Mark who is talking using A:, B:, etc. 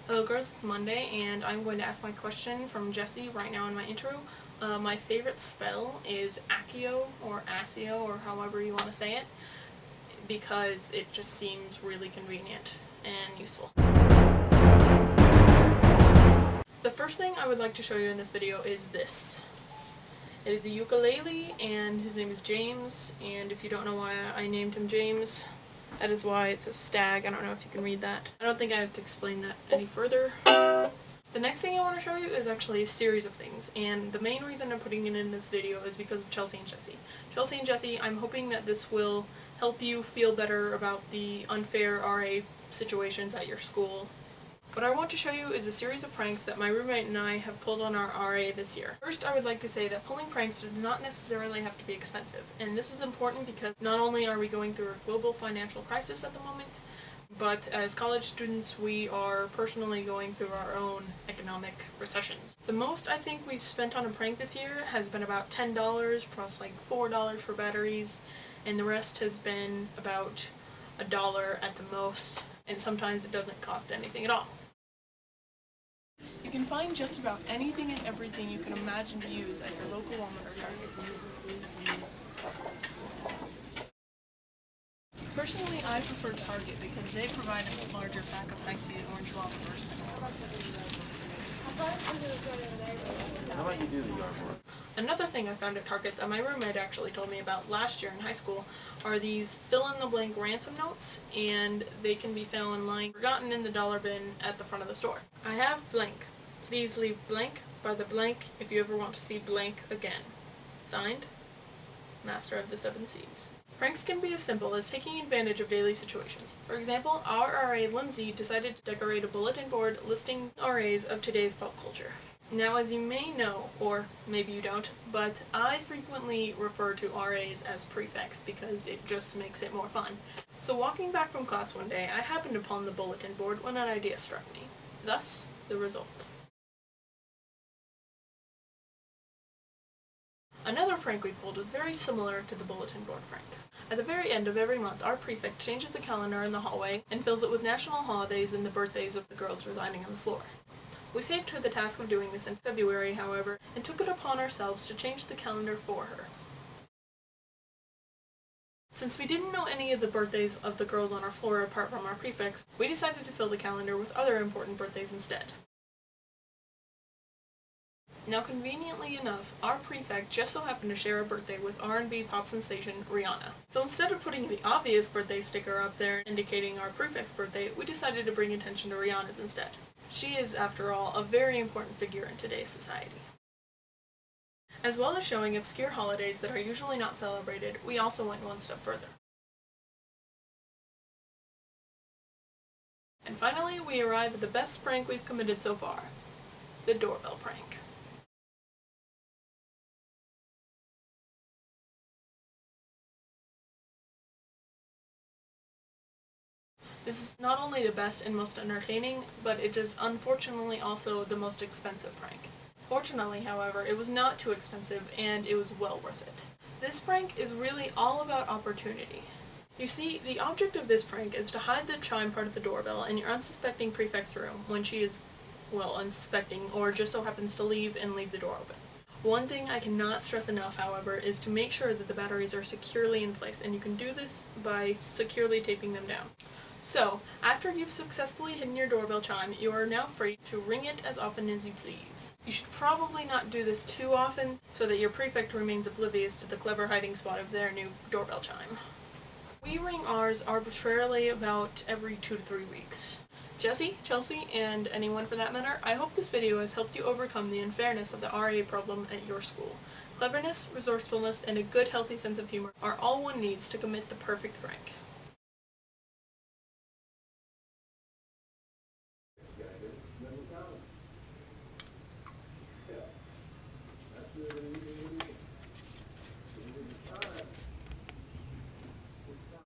A: Hello girls, it's Monday and I'm going to ask my question from Jessie right now in my intro. My favorite spell is Accio or Asio or however you want to say it, because it just seems really convenient and useful. The first thing I would like to show you in this video is this. It is a ukulele and his name is James, and if you don't know why I named him James, that is why it's a stag. I don't know if you can read that. I don't think I have to explain that any further. The next thing I want to show you is actually a series of things, and the main reason I'm putting it in this video is because of Chelsea and Jessie. Chelsea and Jessie, I'm hoping that this will help you feel better about the unfair RA situations at your school. What I want to show you is a series of pranks that my roommate and I have pulled on our RA this year. First, I would like to say that pulling pranks does not necessarily have to be expensive, and this is important because not only are we going through a global financial crisis at the moment, but as college students we are personally going through our own economic recessions. The most I think we've spent on a prank this year has been about $10 plus like $4 for batteries, and the rest has been about $1 at the most, and sometimes it doesn't cost anything at all. You can find just about anything and everything you can imagine to use at your local Walmart or Target. Personally, I prefer Target because they provide a larger pack of icy orange wafers than
B: How about you do the yard work?
A: Another thing I found at Target that my roommate actually told me about last year in high school are these fill-in-the-blank ransom notes, and they can be found lying forgotten in the dollar bin at the front of the store. I have blank. Please leave blank by the blank if you ever want to see blank again. Signed, Master of the Seven Seas. Pranks can be as simple as taking advantage of daily situations. For example, our RA Lindsay decided to decorate a bulletin board listing RAs of today's pop culture. Now, as you may know, or maybe you don't, but I frequently refer to RAs as prefects because it just makes it more fun. So walking back from class one day, I happened upon the bulletin board when an idea struck me. Thus, the result. Another prank we pulled was very similar to the bulletin board prank. At the very end of every month, our prefect changes the calendar in the hallway and fills it with national holidays and the birthdays of the girls residing on the floor. We saved her the task of doing this in February, however, and took it upon ourselves to change the calendar for her. Since we didn't know any of the birthdays of the girls on our floor apart from our prefects, we decided to fill the calendar with other important birthdays instead. Now, conveniently enough, our prefect just so happened to share a birthday with R&B pop sensation Rihanna. So instead of putting the obvious birthday sticker up there indicating our prefect's birthday, we decided to bring attention to Rihanna's instead. She is, after all, a very important figure in today's society. As well as showing obscure holidays that are usually not celebrated, we also went one step further. And finally, we arrive at the best prank we've committed so far, the doorbell prank. This is not only the best and most entertaining, but it is unfortunately also the most expensive prank. Fortunately, however, it was not too expensive and it was well worth it. This prank is really all about opportunity. You see, the object of this prank is to hide the chime part of the doorbell in your unsuspecting prefect's room when she is, well, unsuspecting or just so happens to leave the door open. One thing I cannot stress enough, however, is to make sure that the batteries are securely in place, and you can do this by securely taping them down. So, after you've successfully hidden your doorbell chime, you are now free to ring it as often as you please. You should probably not do this too often so that your prefect remains oblivious to the clever hiding spot of their new doorbell chime. We ring ours arbitrarily about every 2 to 3 weeks. Jessie, Chelsea, and anyone for that matter, I hope this video has helped you overcome the unfairness of the RA problem at your school. Cleverness, resourcefulness, and a good healthy sense of humor are all one needs to commit the perfect prank.